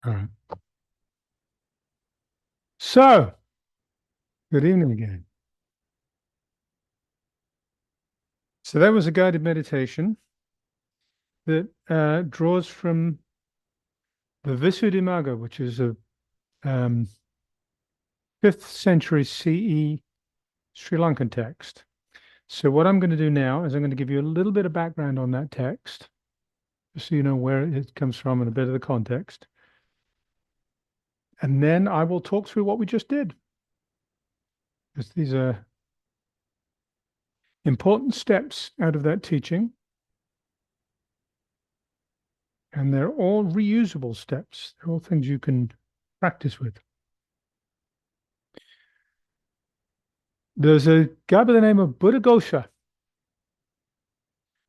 All right. So, good evening again. So that was a guided meditation that draws from the Visuddhimagga, which is a 5th century CE Sri Lankan text. So what I'm going to do now is I'm going to give you a little bit of background on that text, just so you know where it comes from and a bit of the context. And then I will talk through what we just did, because these are important steps out of that teaching. And they're all reusable steps. They're all things you can practice with. There's a guy by the name of Buddhagosa,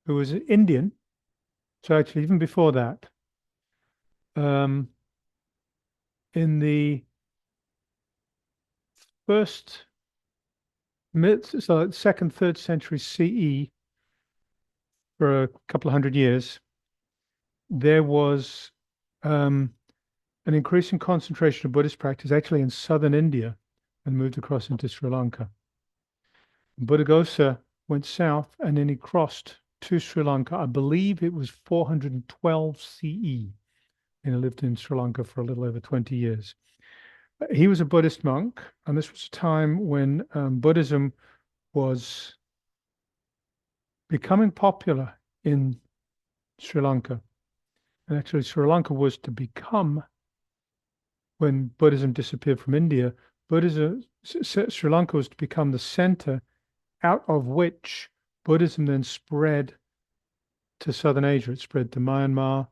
who was Indian. So actually, even before that, in the first, so second, third century CE, for a couple of hundred years, there was an increasing concentration of Buddhist practice actually in southern India and moved across into Sri Lanka. Buddhagosa went south and then he crossed to Sri Lanka. I believe it was 412 CE, and he lived in Sri Lanka for a little over 20 years. He was a Buddhist monk, and this was a time when Buddhism was becoming popular in Sri Lanka. And actually, Sri Lanka was to become, when Buddhism disappeared from India, Sri Lanka was to become the center out of which Buddhism then spread to Southern Asia. It spread to Myanmar,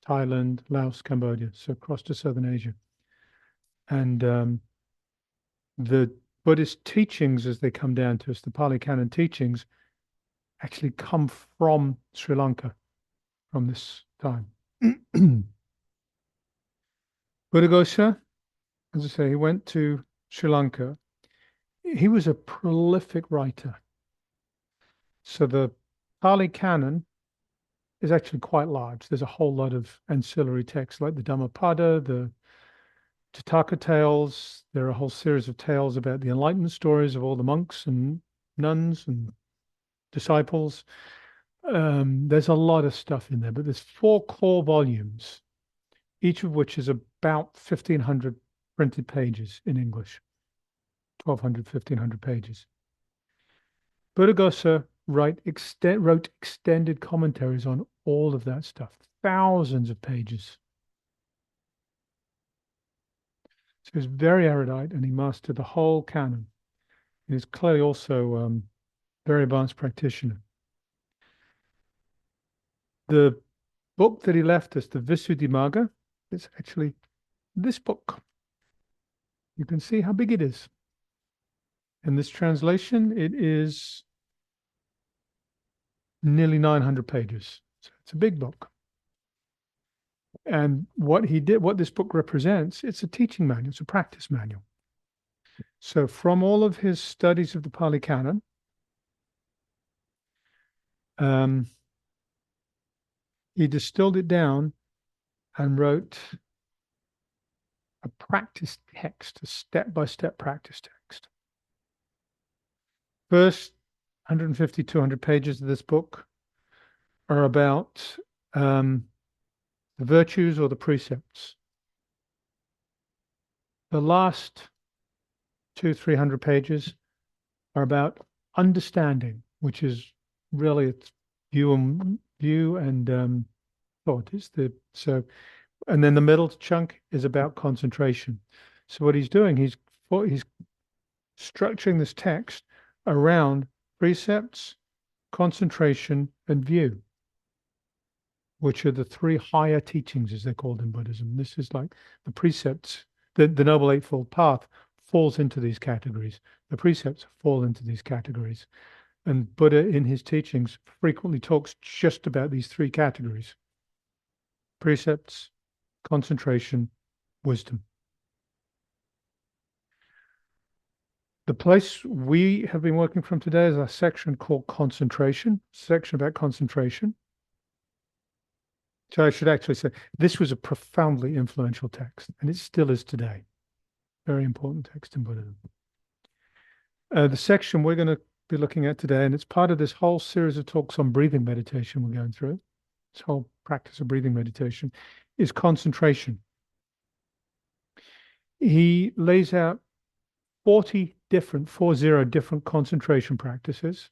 Thailand, Laos, Cambodia, so across to Southern Asia. And the Buddhist teachings, as they come down to us, the Pali Canon teachings, actually come from Sri Lanka from this time. Buddhagosa, as I say, he went to Sri Lanka. He was a prolific writer. So the Pali Canon is actually quite large. There's a whole lot of ancillary texts like the Dhammapada, the Jataka tales. There are a whole series of tales about the enlightenment stories of all the monks and nuns and disciples. There's a lot of stuff in there, but there's 4 core volumes, each of which is about 1,500 printed pages in English, 1,200, 1,500 pages. Buddhagosa wrote extended commentaries on all of that stuff, thousands of pages. So he was very erudite and he mastered the whole canon. He was clearly also a very advanced practitioner. The book that he left us, the Visuddhimagga, is actually this book. You can see how big it is. In this translation, it is nearly 900 pages. So it's a big book. And what he did, what this book represents, it's a teaching manual, it's a practice manual. So from all of his studies of the Pali Canon, he distilled it down and wrote a practice text, a step-by-step practice text. First 150, 200 pages of this book are about the virtues or the precepts. The last 200-300 pages are about understanding, which is really its view and thought. And then the middle chunk is about concentration. So what he's doing, he's structuring this text around precepts, concentration, and view, which are the 3 higher teachings, as they're called in Buddhism. This is like the precepts, the Noble Eightfold Path falls into these categories. The precepts fall into these categories. And Buddha, in his teachings, frequently talks just about these 3 categories: precepts, concentration, wisdom. The place we have been working from today is a section called concentration, section about concentration. So I should actually say this was a profoundly influential text, and it still is today. Very important text in Buddhism. The section we're going to be looking at today, and it's part of this whole series of talks on breathing meditation we're going through, this whole practice of breathing meditation, is concentration. He lays out 40 different concentration practices.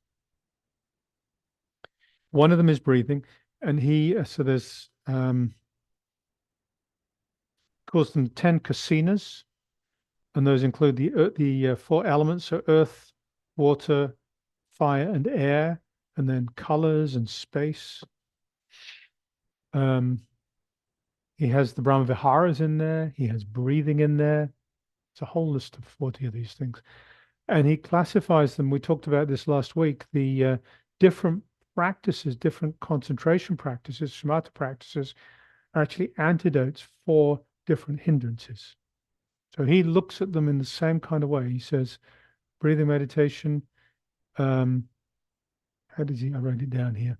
One of them is breathing, and so there's calls them 10 kasinas, and those include the four elements, so earth, water, fire, and air, and then colors and space. He has the Brahma Viharas in there. He has breathing in there. It's a whole list of 40 of these things. And he classifies them. We talked about this last week, the different practices, different concentration practices, shamatha practices, are actually antidotes for different hindrances. So he looks at them in the same kind of way. He says, breathing meditation, how does he? I wrote it down here.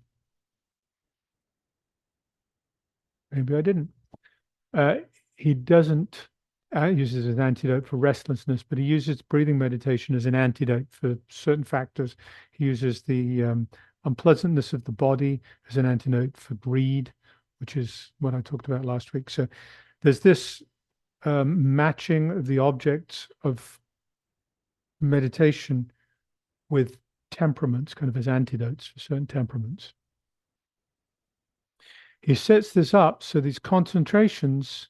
Maybe I didn't. He doesn't use it as an antidote for restlessness, but he uses breathing meditation as an antidote for certain factors. He uses the unpleasantness of the body as an antidote for greed, which is what I talked about last week. So there's this matching of the objects of meditation with temperaments, kind of as antidotes for certain temperaments. He sets this up so these concentrations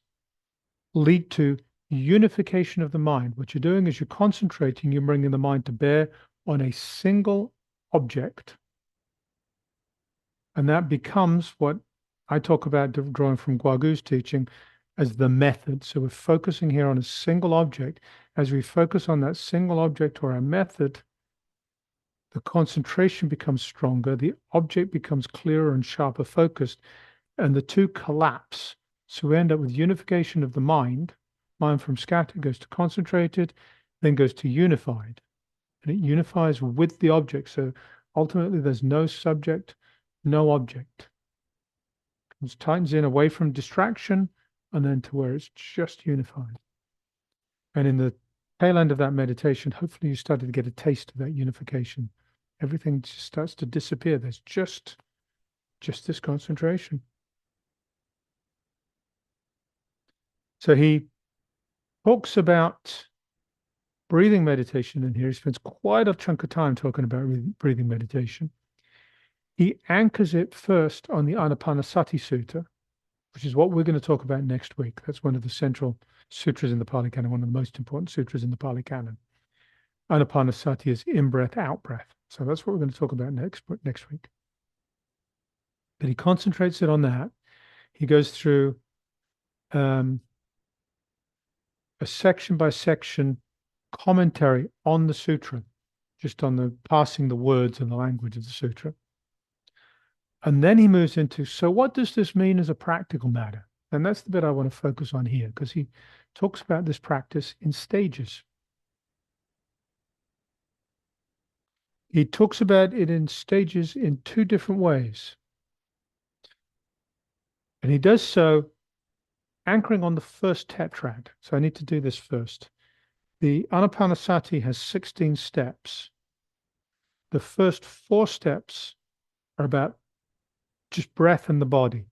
lead to unification of the mind. What you're doing is you're concentrating, you're bringing the mind to bear on a single object. And that becomes what I talk about, drawing from Guagu's teaching, as the method. So we're focusing here on a single object. As we focus on that single object or our method, the concentration becomes stronger, the object becomes clearer and sharper focused, and the two collapse. So we end up with unification of the mind. Mind from scattered goes to concentrated, then goes to unified. And it unifies with the object. So ultimately, there's no subject, no object. It tightens in away from distraction and then to where it's just unified. And in the tail end of that meditation, hopefully you started to get a taste of that unification. Everything just starts to disappear. There's just this concentration. So he talks about breathing meditation in here. He spends quite a chunk of time talking about breathing meditation. He anchors it first on the Anapanasati Sutta, which is what we're going to talk about next week. That's one of the central sutras in the Pali Canon, one of the most important sutras in the Pali Canon. Anapanasati is in-breath, out-breath. So that's what we're going to talk about next week. But he concentrates it on that. He goes through a section by section commentary on the sutra, just on the passing the words and the language of the sutra. And then he moves into, so what does this mean as a practical matter? And that's the bit I want to focus on here, because he talks about this practice in stages. He talks about it in stages in two different ways. And he does so anchoring on the first tetrad. So I need to do this first. The Anapanasati has 16 steps. The first 4 steps are about just breath and the body.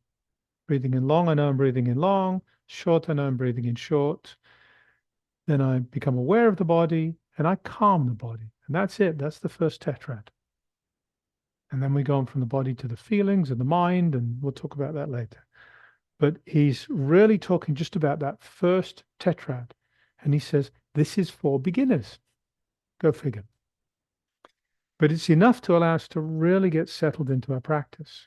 Breathing in long, I know I'm breathing in long. Short, I know I'm breathing in short. Then I become aware of the body and I calm the body. And that's it. That's the first tetrad. And then we go on from the body to the feelings and the mind, and we'll talk about that later. But he's really talking just about that first tetrad. And he says, this is for beginners. Go figure. But it's enough to allow us to really get settled into our practice.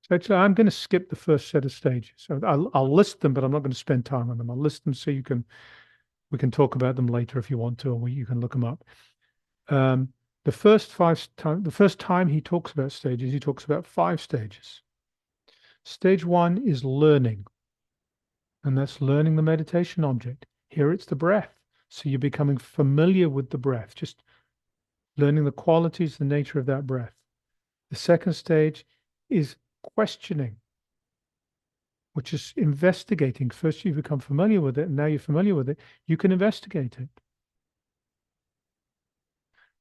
So actually, I'm going to skip the first set of stages. So I'll list them, but I'm not going to spend time on them. I'll list them so we can talk about them later if you want to, or you can look them up. The first time he talks about stages, he talks about 5 stages. Stage 1 is learning, and that's learning the meditation object. Here it's the breath. So you're becoming familiar with the breath, just learning the qualities, the nature of that breath. The second stage is questioning, which is investigating. First, you become familiar with it, and now you're familiar with it, you can investigate it.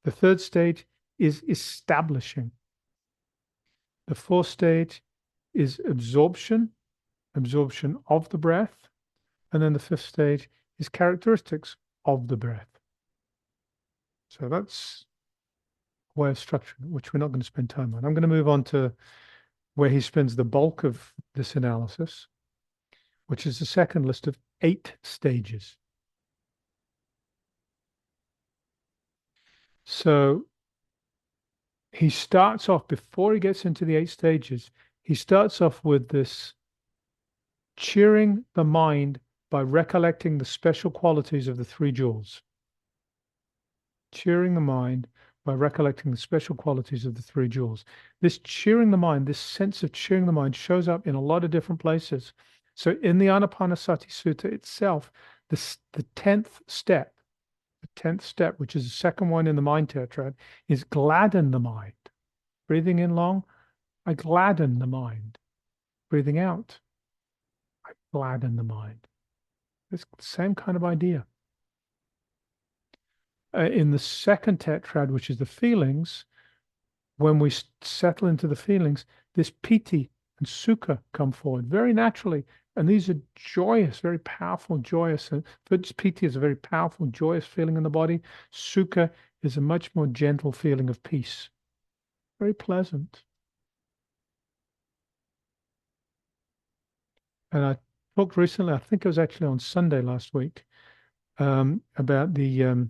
The third stage is establishing. The fourth stage is absorption of the breath. And then the fifth stage is characteristics of the breath. So that's a way of structuring it, which we're not going to spend time on. I'm going to move on to where he spends the bulk of this analysis, which is the second list of 8 stages. So he starts off, before he gets into the 8 stages, he starts off with this cheering the mind by recollecting the special qualities of the 3 jewels. Cheering the mind by recollecting the special qualities of the 3 jewels. This cheering the mind, this sense of cheering the mind shows up in a lot of different places. So in the Anapanasati Sutta itself, the 10th step, which is the second one in the mind tetrad, is gladden the mind. Breathing in long, I gladden the mind. Breathing out, I gladden the mind. It's the same kind of idea. In the second tetrad, which is the feelings, when we settle into the feelings, this piti and sukha come forward very naturally. And these are joyous, very powerful, joyous. And piti is a very powerful, joyous feeling in the body. Sukha is a much more gentle feeling of peace. Very pleasant. And I talked recently, I think it was actually on Sunday last week, about the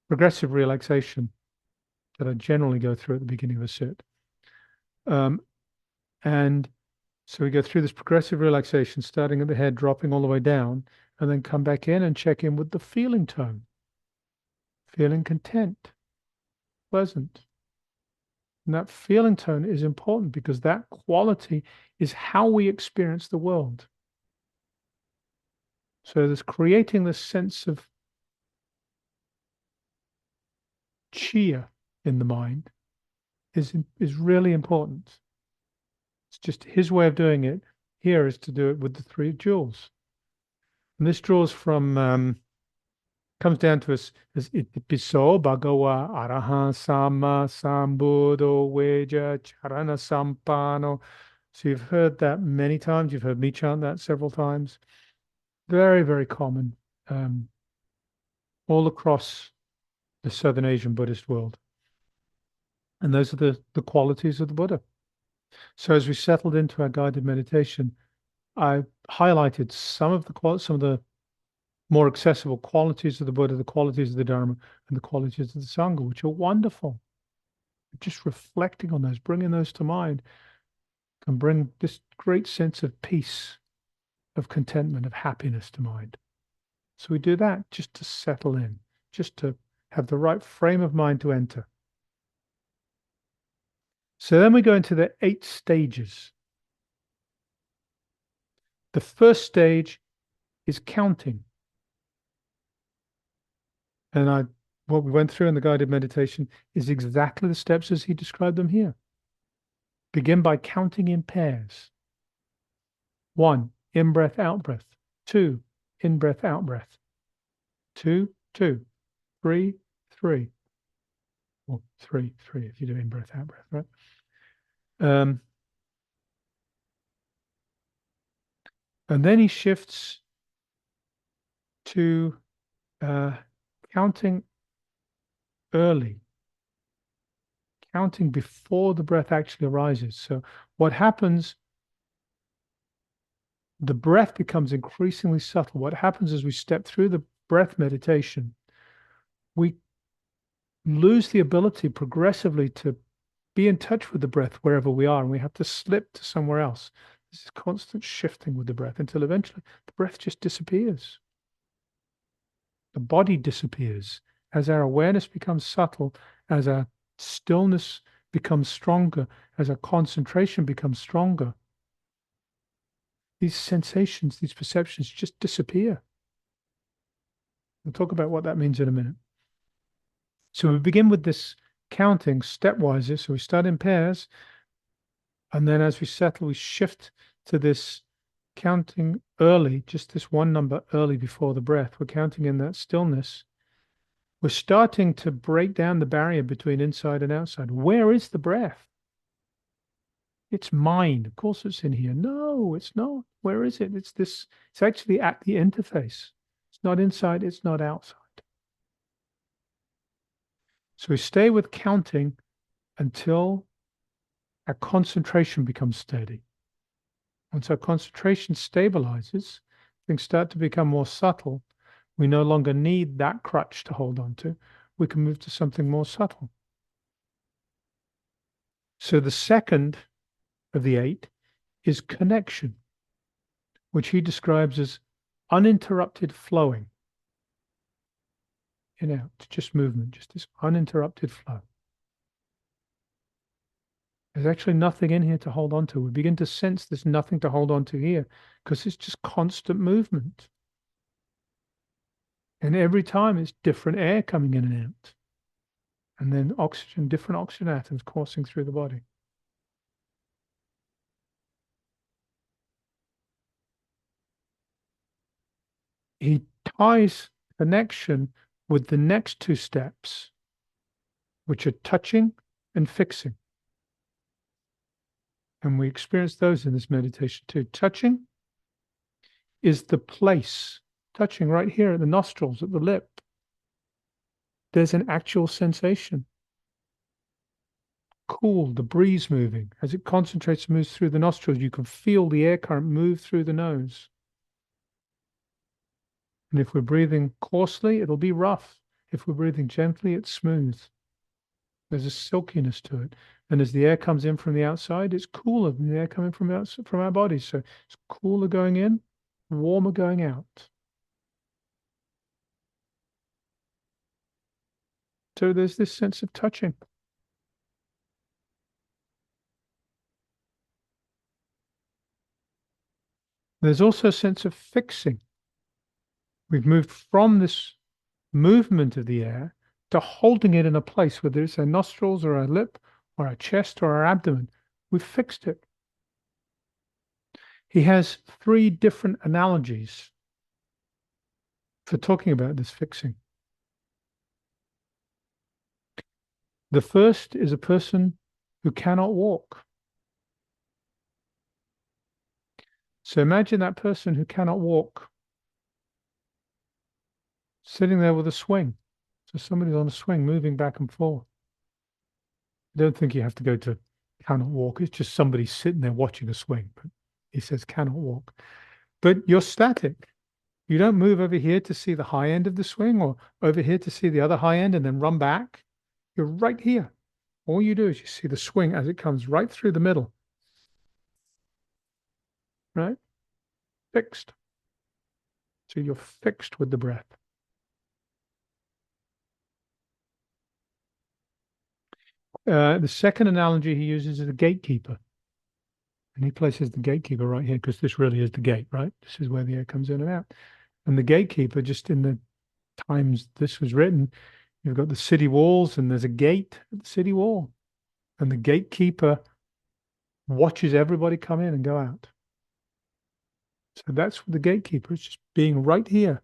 progressive relaxation that I generally go through at the beginning of a sit. And so we go through this progressive relaxation, starting at the head, dropping all the way down, and then come back in and check in with the feeling tone. Feeling content, pleasant. And that feeling tone is important because that quality is how we experience the world. So there's creating this sense of cheer in the mind is really important. It's just his way of doing it here is to do it with the 3 jewels. And this draws from, comes down to us as Itipiso Bhagawa Arahan Sama Sambuddho Veja Charana Sampano. So you've heard that many times. You've heard me chant that several times. Very, very common all across the Southern Asian Buddhist world. And those are the qualities of the Buddha. So as we settled into our guided meditation, I highlighted some of the more accessible qualities of the Buddha, the qualities of the Dharma, and the qualities of the Sangha, which are wonderful. Just reflecting on those, bringing those to mind, can bring this great sense of peace, of contentment, of happiness to mind. So we do that just to settle in, just to have the right frame of mind to enter. So then we go into the 8 stages. The first stage is counting. And what we went through in the guided meditation is exactly the steps as he described them here. Begin by counting in pairs. 1, in-breath, out-breath. 2, in-breath, out-breath. 2, 2, 3, 3. Or 3, 3 if you do in-breath, out-breath, right? And then he shifts to counting early, counting before the breath actually arises. So what happens, the breath becomes increasingly subtle. What happens as we step through the breath meditation, we lose the ability progressively to be in touch with the breath wherever we are, and we have to slip to somewhere else. This is constant shifting with the breath until eventually the breath just disappears. The body disappears. As our awareness becomes subtle, as our stillness becomes stronger, as our concentration becomes stronger, these sensations, these perceptions just disappear. We'll talk about what that means in a minute. So we begin with this counting stepwise. So we start in pairs, and then as we settle, we shift to this counting early, just this one number early before the breath. We're counting in that stillness. We're starting to break down the barrier between inside and outside. Where is the breath? It's mind. Of course it's in here. No, it's not. Where is it? It's this. It's actually at the interface. It's not inside. It's not outside. So we stay with counting until our concentration becomes steady. Once our concentration stabilizes, things start to become more subtle. We no longer need that crutch to hold on to. We can move to something more subtle. So the second of the 8 is connection, which he describes as uninterrupted flowing. In out, just movement, just this uninterrupted flow. There's actually nothing in here to hold on to. We begin to sense there's nothing to hold on to here because it's just constant movement. And every time it's different air coming in and out. And then oxygen, different oxygen atoms coursing through the body. He ties connection with the next 2 steps, which are touching and fixing. And we experience those in this meditation too. Touching is the place, touching right here at the nostrils, at the lip. There's an actual sensation. Cool, the breeze moving. As it concentrates and moves through the nostrils, you can feel the air current move through the nose. And if we're breathing coarsely, it'll be rough. If we're breathing gently, it's smooth. There's a silkiness to it. And as the air comes in from the outside, it's cooler than the air coming from our bodies. So it's cooler going in, warmer going out. So there's this sense of touching. There's also a sense of fixing. We've moved from this movement of the air to holding it in a place, whether it's our nostrils or our lip or our chest or our abdomen. We've fixed it. He has 3 different analogies for talking about this fixing. The first is a person who cannot walk. So imagine that person who cannot walk sitting there with a swing. So somebody's on a swing, moving back and forth. I don't think you have to go to cannot walk. It's just somebody sitting there watching a swing. But he says cannot walk. But you're static. You don't move over here to see the high end of the swing or over here to see the other high end and then run back. You're right here. All you do is you see the swing as it comes right through the middle. Right? Fixed. So you're fixed with the breath. The second analogy he uses is a gatekeeper. And he places the gatekeeper right here because this really is the gate, right? This is where the air comes in and out. And the gatekeeper, just in the times this was written, you've got the city walls and there's a gate at the city wall. And the gatekeeper watches everybody come in and go out. So that's the gatekeeper. It's just being right here,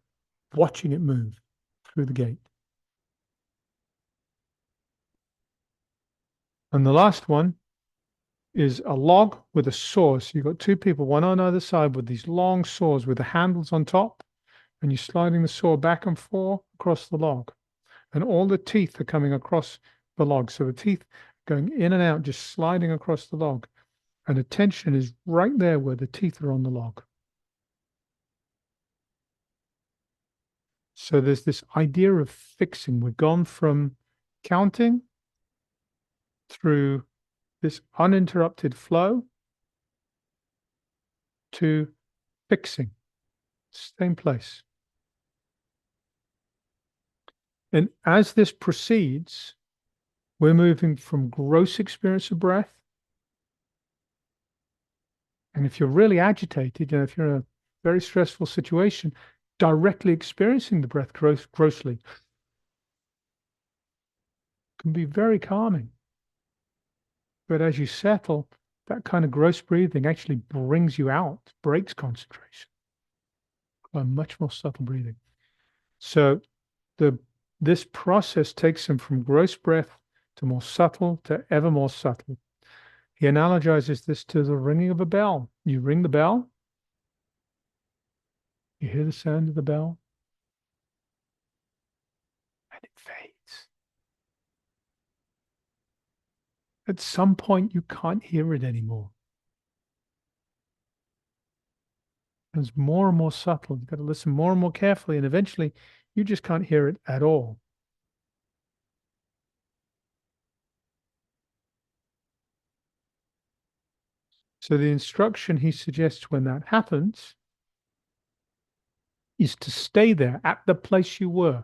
watching it move through the gate. And the last one is a log with a saw. So you've got 2 people, one on either side with these long saws with the handles on top, and you're sliding the saw back and forth across the log. And all the teeth are coming across the log. So the teeth going in and out, just sliding across the log. And attention is right there where the teeth are on the log. So there's this idea of fixing. We've gone from counting through this uninterrupted flow to fixing, same place. And as this proceeds, we're moving from gross experience of breath. And if you're really agitated, if you're in a very stressful situation, directly experiencing the breath grossly. can be very calming. But as you settle, that kind of gross breathing actually brings you out, breaks concentration by much more subtle breathing. So this process takes him from gross breath to more subtle to ever more subtle. He analogizes this to the ringing of a bell. You ring the bell, you hear the sound of the bell, and it fades. At some point, you can't hear it anymore. It's more and more subtle. You've got to listen more and more carefully, and eventually, you just can't hear it at all. So the instruction he suggests when that happens is to stay there at the place you were.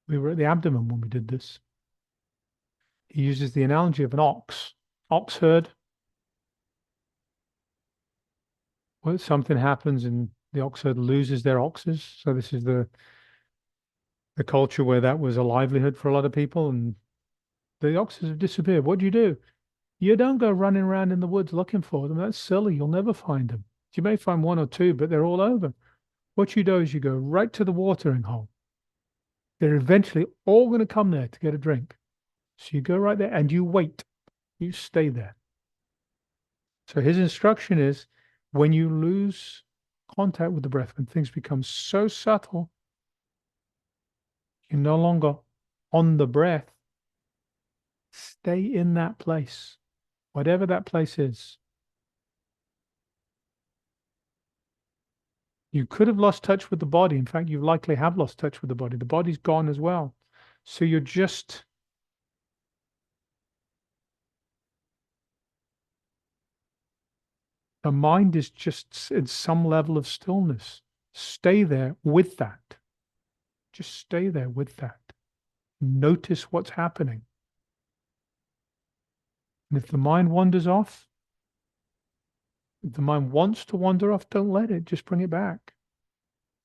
We were at the abdomen when we did this. He uses the analogy of an ox herd. Well, something happens and the ox herd loses their oxes. So this is the culture where that was a livelihood for a lot of people, and the oxes have disappeared. What do? You don't go running around in the woods looking for them. That's silly. You'll never find them. You may find one or two, but they're all over. What you do is you go right to the watering hole. They're eventually all going to come there to get a drink. So you go right there and you wait. You stay there. So his instruction is when you lose contact with the breath, when things become so subtle, you're no longer on the breath. Stay in that place, whatever that place is. You could have lost touch with the body. In fact, you likely have lost touch with the body. The body's gone as well. So you're just the mind is just in some level of stillness. Stay there with that. Just stay there with that. Notice what's happening. And if the mind wanders off, if the mind wants to wander off, don't let it. Just bring it back.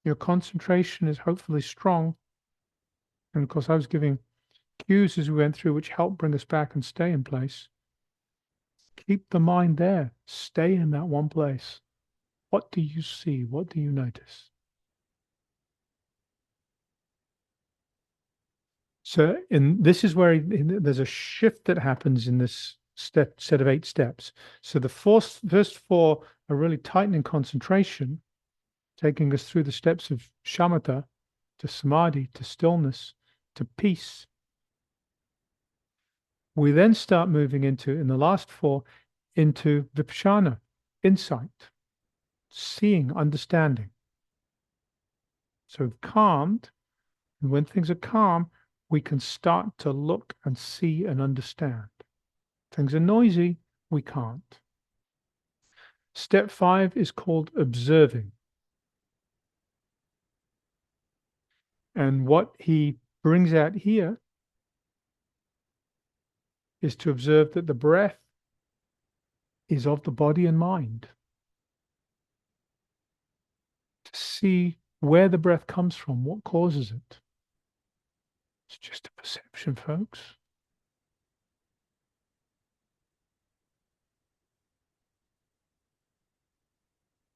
Your concentration is hopefully strong. And of course, I was giving cues as we went through, which help bring us back and stay in place. Keep the mind there. Stay in that one place. What do you see? What do you notice? So this is where there's a shift that happens in this set of 8 steps. So the first 4 are really tightening concentration, taking us through the steps of shamatha to samadhi, to stillness, to peace. We then start moving into, in the last 4, into vipassana, insight, seeing, understanding. So calmed, and when things are calm, we can start to look and see and understand. Things are noisy, we can't. Step 5 is called observing. And what he brings out here is to observe that the breath is of the body and mind. To see where the breath comes from, what causes it. It's just a perception, folks.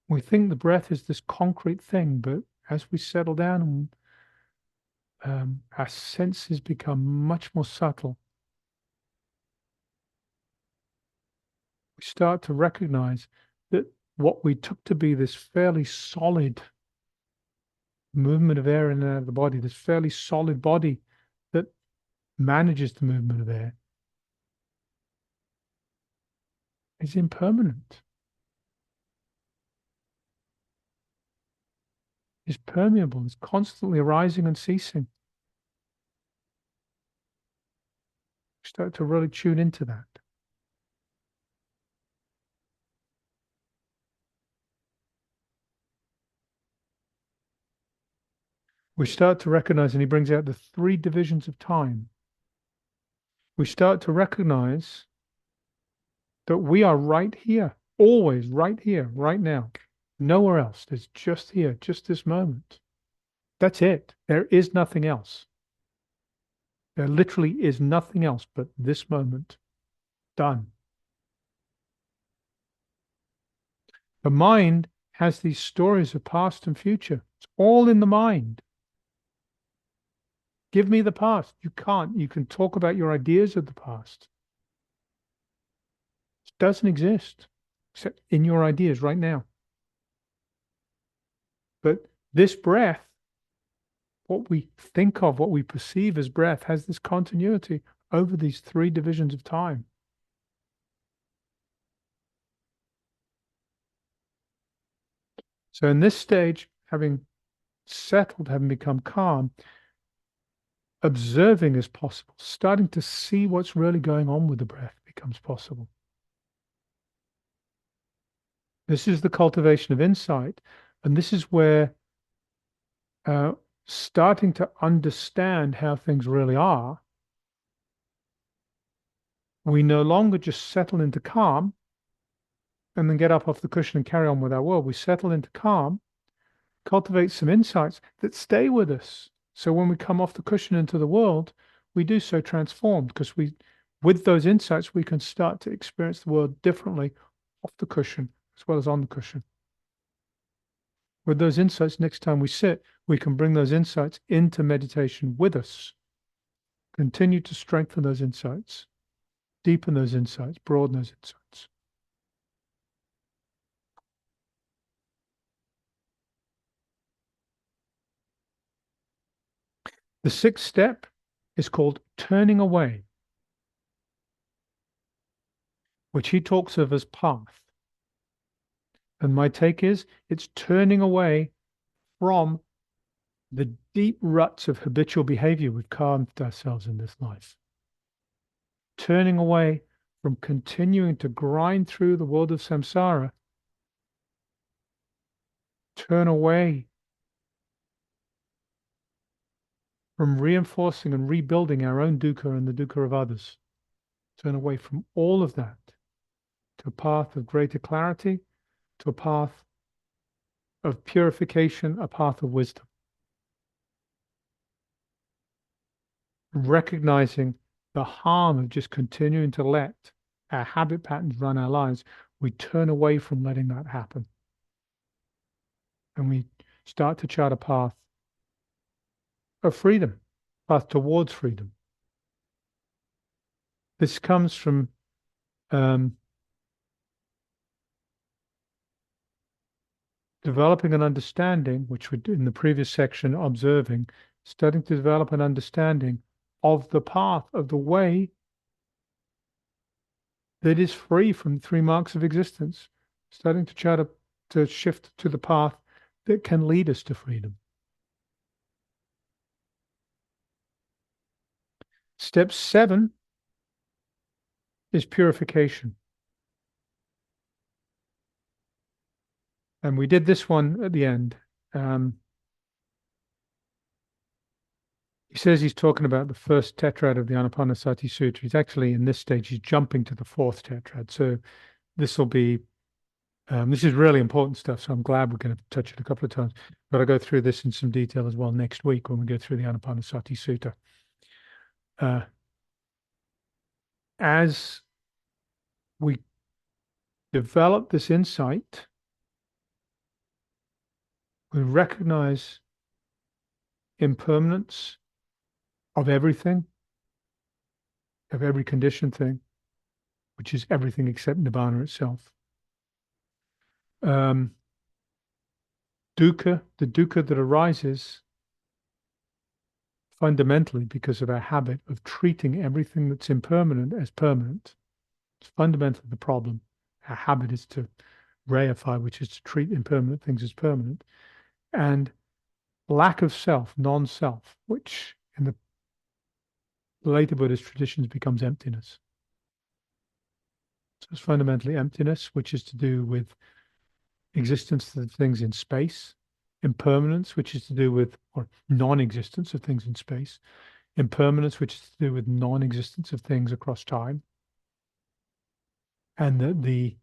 We think the breath is this concrete thing, but as we settle down, our senses become much more subtle. We start to recognize that what we took to be this fairly solid movement of air in and out of the body, this fairly solid body that manages the movement of air, is impermanent, is permeable, is constantly arising and ceasing. We start to really tune into that. We start to recognize, and he brings out the 3 divisions of time. We start to recognize that we are right here, always right here, right now, nowhere else. It's just here, just this moment. That's it. There is nothing else. There literally is nothing else but this moment. Done. The mind has these stories of past and future. It's all in the mind. Give me the past. You can't. You can talk about your ideas of the past. It doesn't exist except in your ideas right now. But this breath, what we think of, what we perceive as breath, has this continuity over these three divisions of time. So in this stage, having settled, having become calm, observing is possible. Starting to see what's really going on with the breath becomes possible. This is the cultivation of insight. And this is where starting to understand how things really are, we no longer just settle into calm and then get up off the cushion and carry on with our world. We settle into calm, cultivate some insights that stay with us. So when we come off the cushion into the world, we do so transformed because with those insights, we can start to experience the world differently off the cushion as well as on the cushion. With those insights, next time we sit, we can bring those insights into meditation with us. Continue to strengthen those insights, deepen those insights, broaden those insights. The sixth step is called turning away, which he talks of as path. And my take is it's turning away from the deep ruts of habitual behavior we've carved ourselves in this life. Turning away from continuing to grind through the world of samsara. Turn away from reinforcing and rebuilding our own dukkha and the dukkha of others. Turn away from all of that to a path of greater clarity, to a path of purification, a path of wisdom. Recognizing the harm of just continuing to let our habit patterns run our lives, we turn away from letting that happen. And we start to chart a path of freedom, path towards freedom. This comes from developing an understanding, which we did in the previous section, observing, starting to develop an understanding of the path, of the way that is free from the three marks of existence, starting to chart to shift to the path that can lead us to freedom. Step 7 is purification. And we did this one at the end. He says he's talking about the first tetrad of the Anapanasati Sutra. He's actually, in this stage, he's jumping to the fourth tetrad. So this will be, this is really important stuff. So I'm glad we're going to touch it a couple of times. But I'll go through this in some detail as well next week when we go through the Anapanasati Sutta. As we develop this insight, we recognize impermanence of everything, of every conditioned thing, which is everything except Nibbana itself. Dukkha, the dukkha that arises fundamentally because of our habit of treating everything that's impermanent as permanent. It's fundamentally the problem. Our habit is to reify, which is to treat impermanent things as permanent. And lack of self, non-self, which in the later Buddhist traditions becomes emptiness. So it's fundamentally emptiness, which is to do with existence of things in space, impermanence, which is to do with, or non-existence of things in space, impermanence, which is to do with non-existence of things across time. And that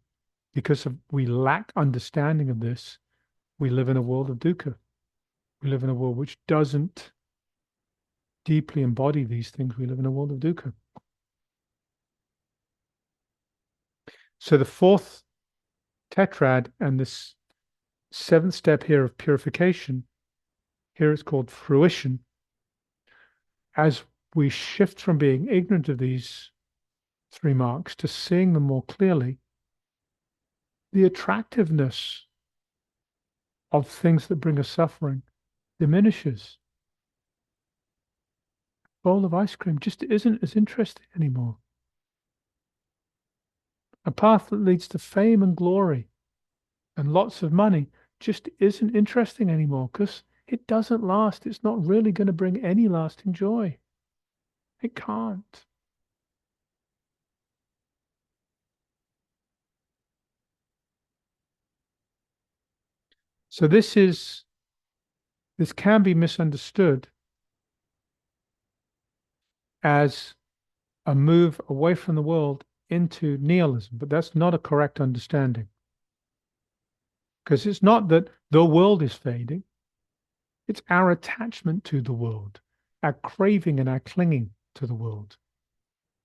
because we lack understanding of this, we live in a world of dukkha. We live in a world which doesn't deeply embody these things, we live in a world of dukkha. So the fourth tetrad and this seventh step here of purification, here it's called fruition. As we shift from being ignorant of these three marks to seeing them more clearly, the attractiveness of things that bring us suffering diminishes. A bowl of ice cream just isn't as interesting anymore. A path that leads to fame and glory and lots of money just isn't interesting anymore because it doesn't last. It's not really going to bring any lasting joy. It can't. So this can be misunderstood as a move away from the world into nihilism, but that's not a correct understanding. Because it's not that the world is fading, it's our attachment to the world, our craving and our clinging to the world.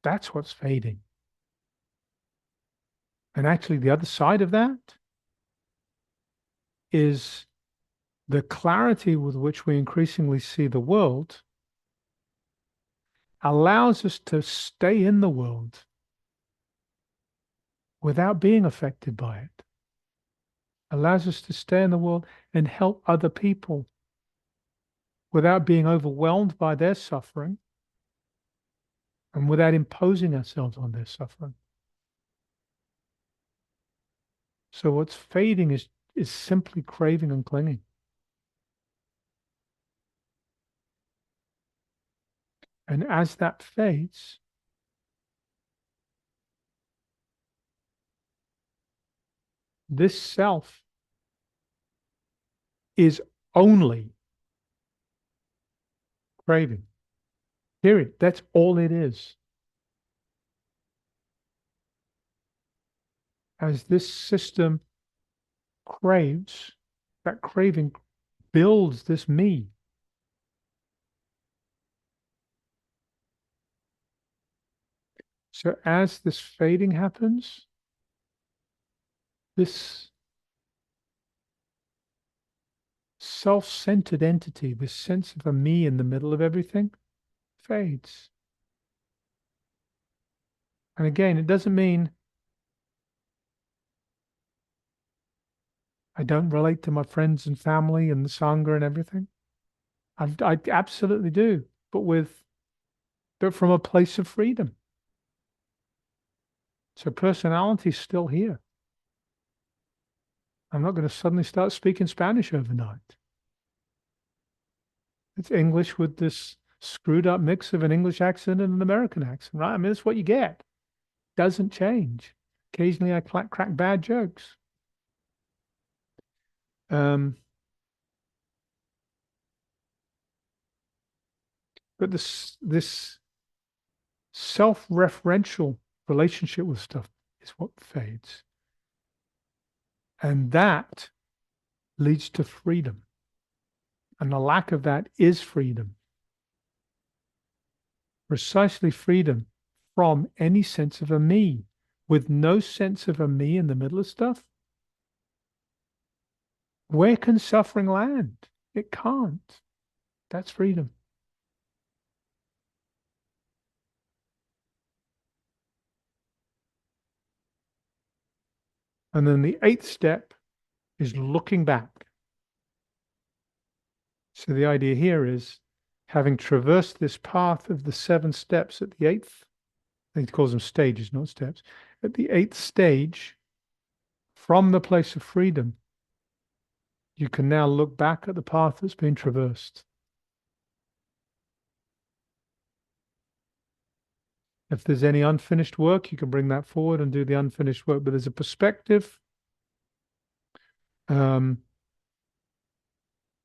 That's what's fading. And actually, the other side of that is the clarity with which we increasingly see the world allows us to stay in the world without being affected by it, allows us to stay in the world and help other people without being overwhelmed by their suffering and without imposing ourselves on their suffering. So what's fading is simply craving and clinging. And as that fades, this self is only craving. Period. That's all it is. As this system craves, that craving builds this me. So as this fading happens, this self-centered entity, this sense of a me in the middle of everything, fades. And again, it doesn't mean I don't relate to my friends and family and the Sangha and everything. I absolutely do, but from a place of freedom. So personality's still here. I'm not going to suddenly start speaking Spanish overnight. It's English with this screwed up mix of an English accent and an American accent, right? I mean, that's what you get. Doesn't change. Occasionally I crack bad jokes. Um, but this self-referential relationship with stuff is what fades. And that leads to freedom. And the lack of that is freedom. Precisely freedom from any sense of a me. With no sense of a me in the middle of stuff, where can suffering land? It can't. That's freedom. And then the eighth step is looking back. So the idea here is having traversed this path of the 7 steps at the eighth, I think he calls them stages, not steps. At the 8th stage, from the place of freedom, you can now look back at the path that's been traversed. If there's any unfinished work, you can bring that forward and do the unfinished work. But there's a perspective.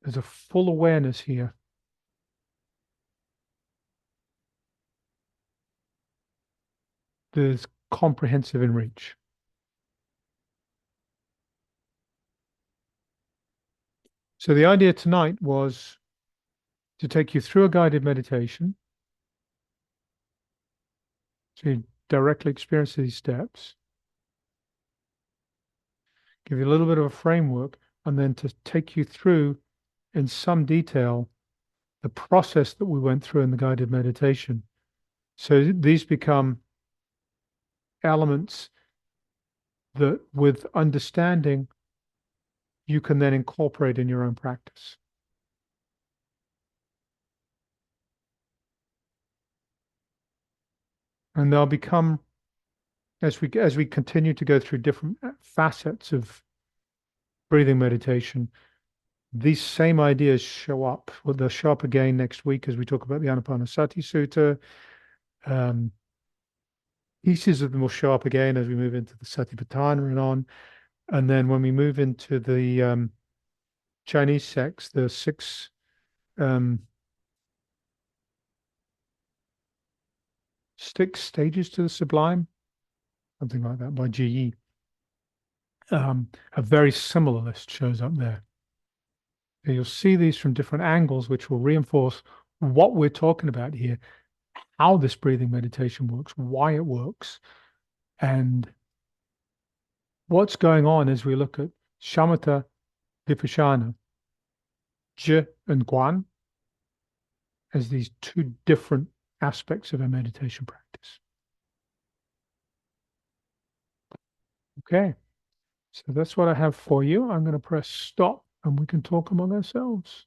There's a full awareness here. There's comprehensive in reach. So the idea tonight was to take you through a guided meditation. So you directly experience these steps, give you a little bit of a framework, and then to take you through in some detail the process that we went through in the guided meditation. So these become elements that, with understanding, you can then incorporate in your own practice. And they'll become, as we continue to go through different facets of breathing meditation, these same ideas show up. Well, they'll show up again next week as we talk about the Anapanasati Sutta. Um, Pieces of them will show up again as we move into the Satipatthana and on. And then when we move into the Chinese sects, the um, 6 stages to the sublime, something like that by GE. A very similar list shows up there. So you'll see these from different angles, which will reinforce what we're talking about here, how this breathing meditation works, why it works, and what's going on as we look at shamatha, vipassana, zhi, and guan as these two different aspects of a meditation practice. Okay, so that's what I have for you. I'm going to press stop and we can talk among ourselves.